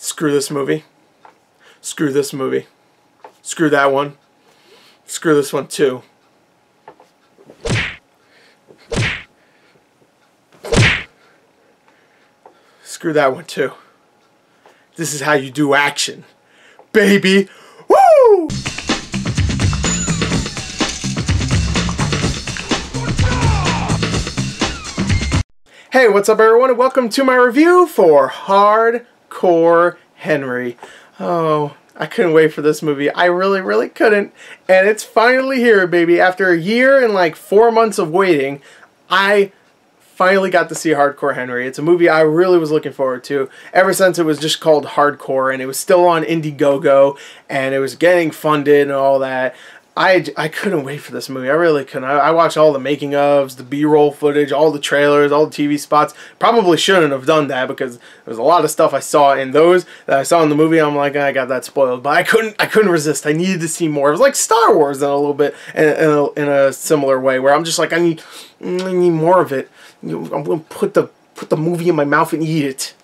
Screw this movie. Screw this movie. Screw that one. Screw this one too. Screw that one too. This is how you do action, baby. Woo! Hey, what's up everyone, and welcome to my review for Hardcore Henry. Oh, I couldn't wait for this movie. I really couldn't. And it's finally here, baby. After a year and like 4 months of waiting, I finally got to see Hardcore Henry. It's a movie I really was looking forward to ever since it was just called Hardcore and it was still on Indiegogo and it was getting funded and all that. I couldn't wait for this movie. I really couldn't. I watched all the making ofs, the B-roll footage, all the trailers, all the TV spots. Probably shouldn't have done that because there was a lot of stuff I saw in those that I saw in the movie. I'm like, I got that spoiled, but I couldn't resist. I needed to see more. It was like Star Wars in a little bit, in a similar way, where I'm just like, I need more of it. I'm gonna put the movie in my mouth and eat it.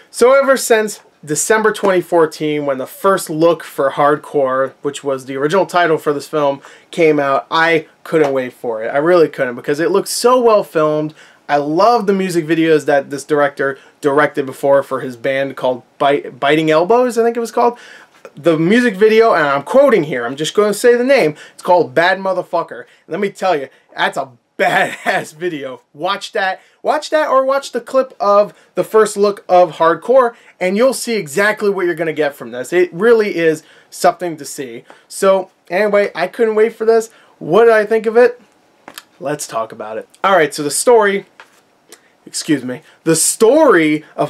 So ever since December 2014, when the first look for Hardcore, which was the original title for this film, came out, I couldn't wait for it. I really couldn't, because it looked so well filmed. I love the music videos that this director directed before for his band called Biting Elbows, I think it was called. The music video, and I'm quoting here, I'm just going to say the name, it's called Bad Motherfucker. Let me tell you, that's a badass video. Watch that or watch the clip of the first look of Hardcore and you'll see exactly what you're gonna get from this. It really is something to see. So anyway, I couldn't wait for this. What did I think of it? Let's talk about it. Alright, so the story of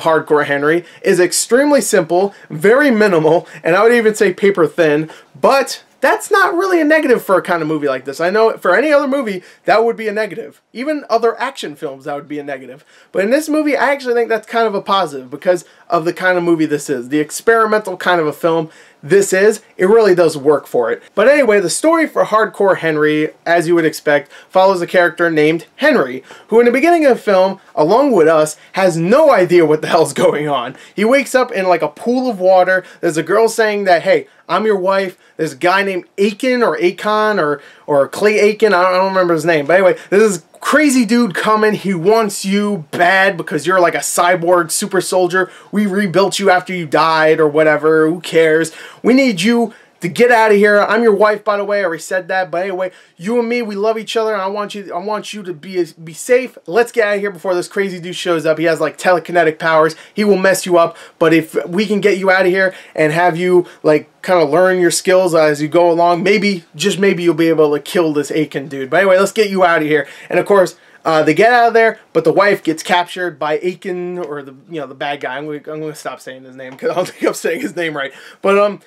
Hardcore Henry is extremely simple, very minimal, and I would even say paper thin, but that's not really a negative for a kind of movie like this. I know for any other movie, that would be a negative. Even other action films, that would be a negative. But in this movie, I actually think that's kind of a positive because of the kind of movie this is. The experimental kind of a film this is, it really does work for it. But anyway, the story for Hardcore Henry, as you would expect, follows a character named Henry, who in the beginning of the film, along with us, has no idea what the hell's going on. He wakes up in like a pool of water. There's a girl saying that, hey, I'm your wife. There's a guy named Aiken or Akon or Clay Aiken. I don't remember his name. But anyway, this is crazy dude coming. He wants you bad because you're like a cyborg super soldier. We rebuilt you after you died or whatever. Who cares? We need you to get out of here. I'm your wife, by the way. I already said that. But anyway, you and me, we love each other, and I want you to be safe. Let's get out of here before this crazy dude shows up. He has like telekinetic powers. He will mess you up. But if we can get you out of here and have you like kind of learn your skills as you go along, maybe, just maybe, you'll be able to kill this Aiken dude. But anyway, let's get you out of here. And of course, they get out of there, but the wife gets captured by Aiken, or the bad guy. I'm gonna stop saying his name because I don't think I'm saying his name right. But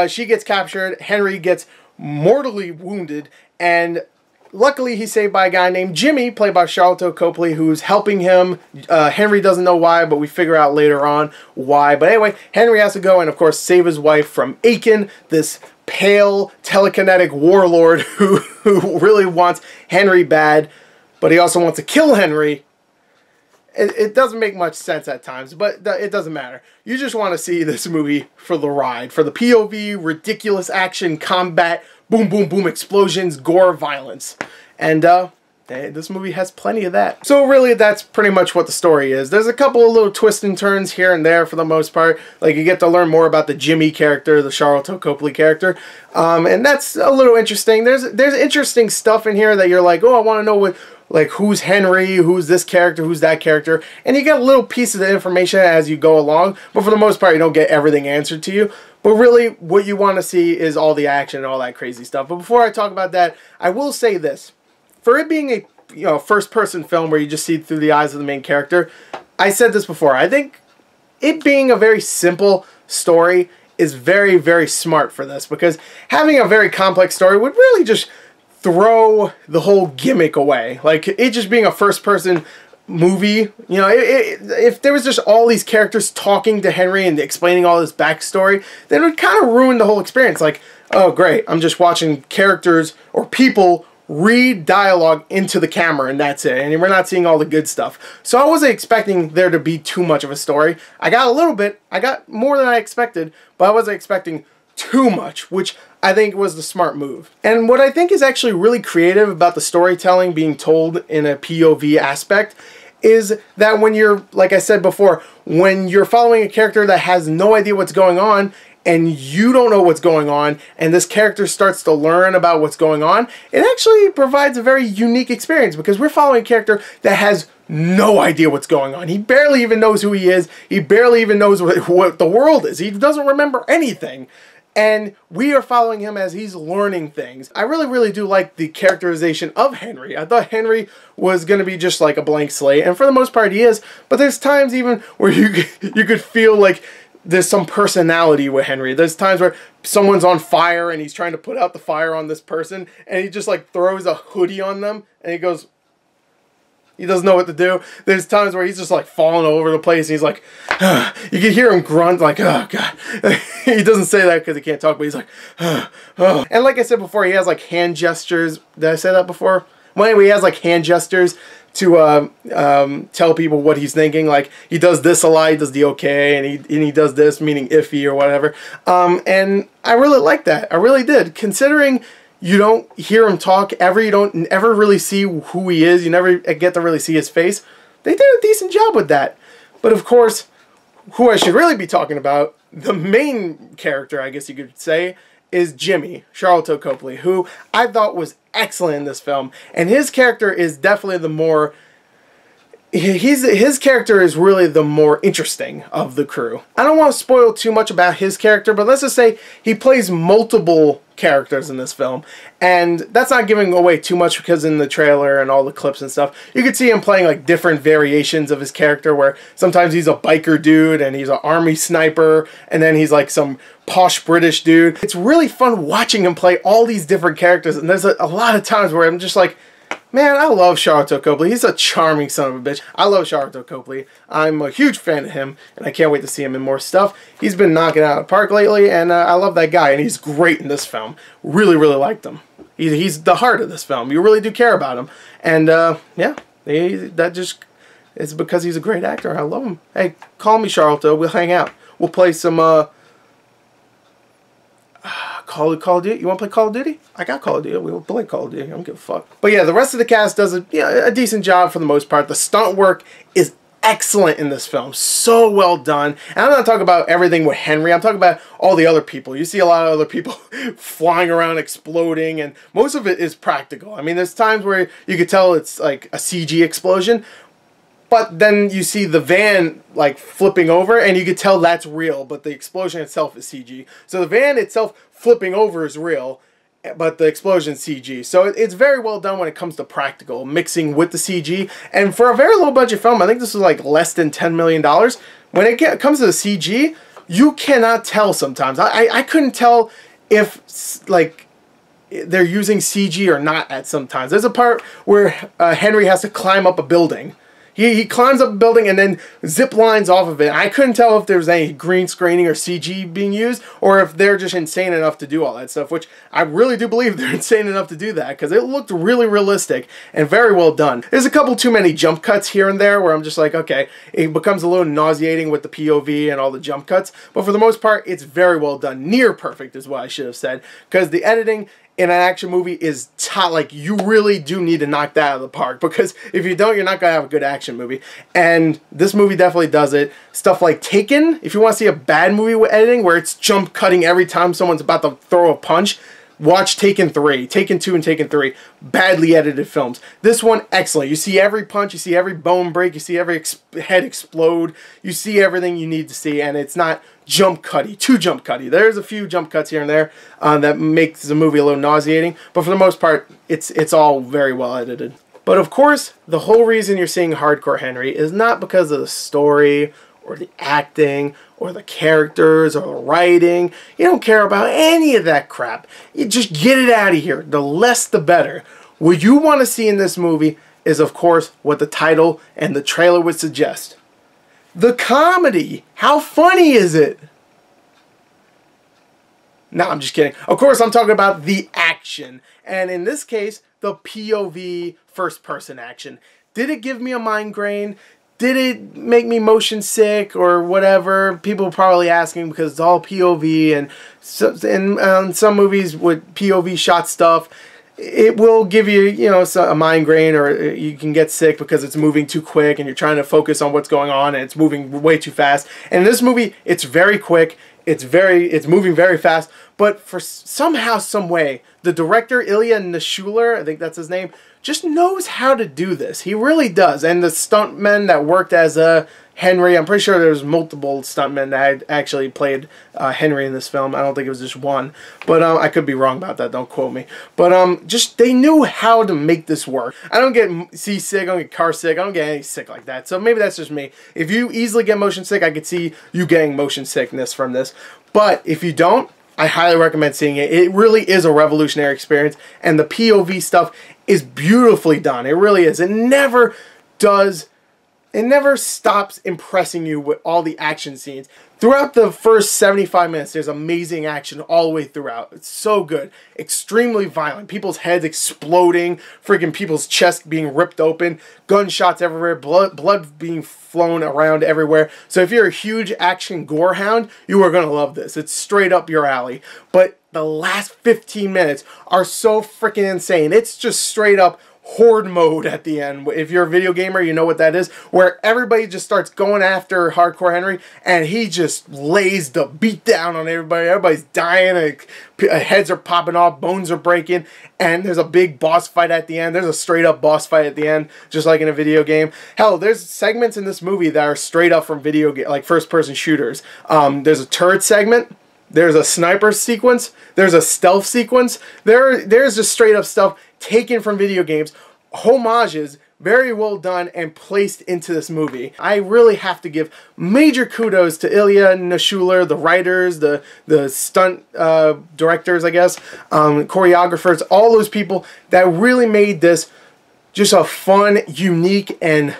she gets captured. Henry gets mortally wounded, and luckily he's saved by a guy named Jimmy, played by Sharlto Copley, who's helping him. Henry doesn't know why, but we figure out later on why. But anyway, Henry has to go and, of course, save his wife from Aiken, this pale, telekinetic warlord who really wants Henry bad, but he also wants to kill Henry. It doesn't make much sense at times, but it doesn't matter. You just want to see this movie for the ride, for the POV, ridiculous action, combat, boom, boom, boom, explosions, gore, violence. And this movie has plenty of that. So really, that's pretty much what the story is. There's a couple of little twists and turns here and there for the most part. Like, you get to learn more about the Jimmy character, the Sharlto Copley character. And that's a little interesting. There's interesting stuff in here that you're like, oh, I want to know what, like, who's Henry, who's this character, who's that character. And you get little pieces of information as you go along. But for the most part, you don't get everything answered to you. But really, what you want to see is all the action and all that crazy stuff. But before I talk about that, I will say this. For it being a first-person film where you just see through the eyes of the main character, I said this before, I think it being a very simple story is very smart for this, because having a very complex story would really just throw the whole gimmick away. Like, it just being a first-person movie, if there was just all these characters talking to Henry and explaining all this backstory, then it would kind of ruin the whole experience. Like, oh great, I'm just watching characters or people read dialogue into the camera and that's it. And we're not seeing all the good stuff. So I wasn't expecting there to be too much of a story. I got a little bit. I got more than I expected, but I wasn't expecting too much, which I think was the smart move. And what I think is actually really creative about the storytelling being told in a POV aspect is that when you're, like I said before, when you're following a character that has no idea what's going on and you don't know what's going on and this character starts to learn about what's going on, it actually provides a very unique experience because we're following a character that has no idea what's going on. He barely even knows who he is. He barely even knows what the world is. He doesn't remember anything. And we are following him as he's learning things. I really, really do like the characterization of Henry. I thought Henry was going to be just like a blank slate, and for the most part he is, but there's times even where you could feel like there's some personality with Henry. There's times where someone's on fire and he's trying to put out the fire on this person, and he just like throws a hoodie on them, and he goes... He doesn't know what to do. There's times where he's just like falling all over the place. And he's like, ugh. You can hear him grunt like, oh God. He doesn't say that because he can't talk, but he's like, oh. And like I said before, he has like hand gestures. Did I say that before? Well, anyway, he has like hand gestures to tell people what he's thinking. Like he does this a lot. He does the okay, and he does this, meaning iffy or whatever. And I really like that. I really did, considering you don't hear him talk ever. You don't ever really see who he is. You never get to really see his face. They did a decent job with that. But of course, who I should really be talking about, the main character, I guess you could say, is Jimmy, Sharlto Copley, who I thought was excellent in this film. And his character is definitely the more... His character is really the more interesting of the crew. I don't want to spoil too much about his character, but let's just say he plays multiple characters in this film. And that's not giving away too much because in the trailer and all the clips and stuff, you could see him playing like different variations of his character where sometimes he's a biker dude and he's an army sniper and then he's like some posh British dude. It's really fun watching him play all these different characters, and there's a lot of times where I'm just like, man, I love Sharlto Copley. He's a charming son of a bitch. I love Sharlto Copley. I'm a huge fan of him, and I can't wait to see him in more stuff. He's been knocking it out of the park lately, and I love that guy, and he's great in this film. Really, really liked him. He's the heart of this film. You really do care about him. And, yeah, that just is because he's a great actor. I love him. Hey, call me Sharlto. We'll hang out. We'll play some, Call of Duty? You want to play Call of Duty? I got Call of Duty. We'll play Call of Duty. I don't give a fuck. But yeah, the rest of the cast does a decent job for the most part. The stunt work is excellent in this film. So well done. And I'm not talking about everything with Henry. I'm talking about all the other people. You see a lot of other people flying around, exploding, and most of it is practical. I mean, there's times where you could tell it's like a CG explosion, but then you see the van like flipping over and you could tell that's real, but the explosion itself is CG. So the van itself flipping over is real, but the explosion is CG. So it's very well done when it comes to practical, mixing with the CG. And for a very low budget film, I think this was like less than $10 million. When it comes to the CG, you cannot tell sometimes. I couldn't tell if like they're using CG or not at sometimes. There's a part where Henry has to climb up a building. He climbs up a building and then zip lines off of it. I couldn't tell if there was any green screening or CG being used, or if they're just insane enough to do all that stuff, which I really do believe they're insane enough to do that, because it looked really realistic and very well done. There's a couple too many jump cuts here and there where I'm just like, okay, it becomes a little nauseating with the POV and all the jump cuts, but for the most part, it's very well done. Near perfect is what I should have said, because the editing in an action movie is like, you really do need to knock that out of the park, because if you don't, you're not gonna have a good action movie. And this movie definitely does it. Stuff like Taken, if you want to see a bad movie with editing where it's jump cutting every time someone's about to throw a punch, watch Taken 3, Taken 2 and Taken 3, badly edited films. This one, excellent. You see every punch, you see every bone break, you see every head explode, you see everything you need to see, and it's not jump cutty, too jump cutty. There's a few jump cuts here and there that makes the movie a little nauseating, but for the most part, it's all very well edited. But of course, the whole reason you're seeing Hardcore Henry is not because of the story, or the acting, or the characters, or the writing. You don't care about any of that crap. You just get it out of here. The less the better. What you want to see in this movie is, of course, what the title and the trailer would suggest. The comedy. How funny is it? No, I'm just kidding. Of course, I'm talking about the action. And in this case, the POV first-person action? Did it give me a migraine? Did it make me motion sick or whatever? People are probably asking because it's all POV, and so, some movies with POV shot stuff, it will give you, you know, a migraine, or you can get sick because it's moving too quick and you're trying to focus on what's going on and it's moving way too fast. And in this movie, it's very quick. It's moving very fast, but for somehow, some way, the director, Ilya Naishuller, I think that's his name, just knows how to do this. He really does. And the stuntmen that worked as Henry, I'm pretty sure there's multiple stuntmen that had actually played Henry in this film. I don't think it was just one, but I could be wrong about that. Don't quote me. But just they knew how to make this work. I don't get seasick. I don't get car sick. I don't get any sick like that. So maybe that's just me. If you easily get motion sick, I could see you getting motion sickness from this. But if you don't, I highly recommend seeing it. It really is a revolutionary experience, and the POV stuff is beautifully done. It really is. It never stops impressing you with all the action scenes. Throughout the first 75 minutes, there's amazing action all the way throughout. It's so good. Extremely violent. People's heads exploding, freaking people's chests being ripped open, gunshots everywhere, blood being flown around everywhere. So if you're a huge action gore hound, you are going to love this. It's straight up your alley. But the last 15 minutes are so freaking insane. It's just straight up horde mode at the end. If you're a video gamer, you know what that is, where everybody just starts going after Hardcore Henry, and he just lays the beat down on everybody. Everybody's dying, heads are popping off, bones are breaking, and there's a big boss fight at the end. There's a straight up boss fight at the end, just like in a video game. Hell, there's segments in this movie that are straight up from video game, like first person shooters. There's a turret segment. There's a sniper sequence. There's a stealth sequence. There's just straight up stuff taken from video games, homages, very well done and placed into this movie. I really have to give major kudos to Ilya Naishuller, the writers, the stunt directors, I guess, choreographers, all those people that really made this just a fun, unique, and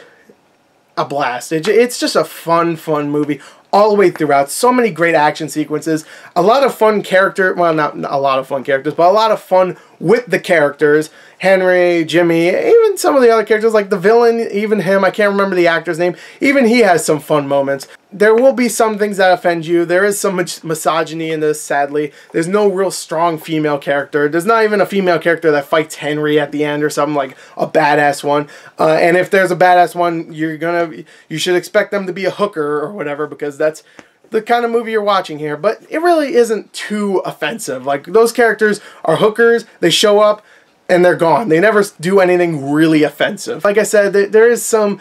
a blast. It's just a fun movie all the way throughout. So many great action sequences. A lot of fun character, well, not a lot of fun characters, but a lot of fun with the characters. Henry, Jimmy, even some of the other characters, like the villain, even him, I can't remember the actor's name, even he has some fun moments. There will be some things that offend you. There is some misogyny in this, sadly. There's no real strong female character. There's not even a female character that fights Henry at the end or something, like a badass one. And if there's a badass one, you should expect them to be a hooker or whatever, because that's the kind of movie you're watching here. But it really isn't too offensive. Like, those characters are hookers, they show up, and they're gone. They never do anything really offensive. Like I said, there's some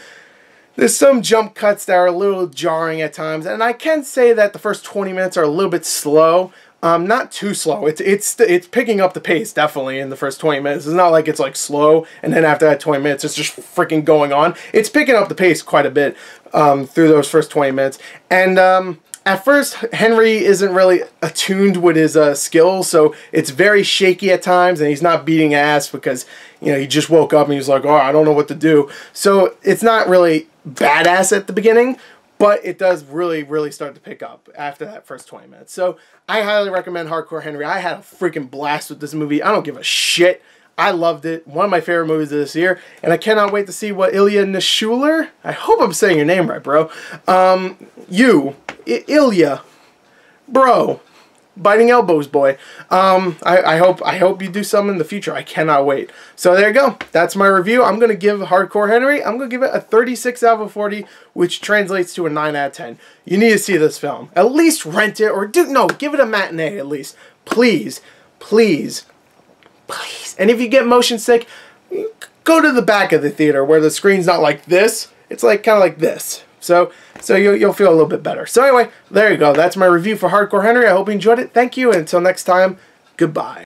jump cuts that are a little jarring at times, and I can say that the first 20 minutes are a little bit slow. Not too slow. It's picking up the pace, definitely, in the first 20 minutes. It's not like it's like slow, and then after that 20 minutes, it's just freaking going on. It's picking up the pace quite a bit through those first 20 minutes. And at first, Henry isn't really attuned with his skills, so it's very shaky at times, and he's not beating ass because, you know, he just woke up and he's like, oh, I don't know what to do. So it's not really badass at the beginning, but it does really, really start to pick up after that first 20 minutes. So I highly recommend Hardcore Henry. I had a freaking blast with this movie. I don't give a shit. I loved it. One of my favorite movies of this year, and I cannot wait to see what Ilya Naishuller, I hope I'm saying your name right, bro. Ilya, bro, biting elbows, boy. I hope you do something in the future. I cannot wait. So there you go. That's my review. I'm gonna give Hardcore Henry, I'm gonna give it a 36 out of 40, which translates to a 9 out of 10. You need to see this film. At least rent it, or give it a matinee at least. Please, please, please. And if you get motion sick, go to the back of the theater where the screen's not like this. It's like kind of like this. So you'll feel a little bit better. So anyway, there you go. That's my review for Hardcore Henry. I hope you enjoyed it. Thank you, and until next time, goodbye.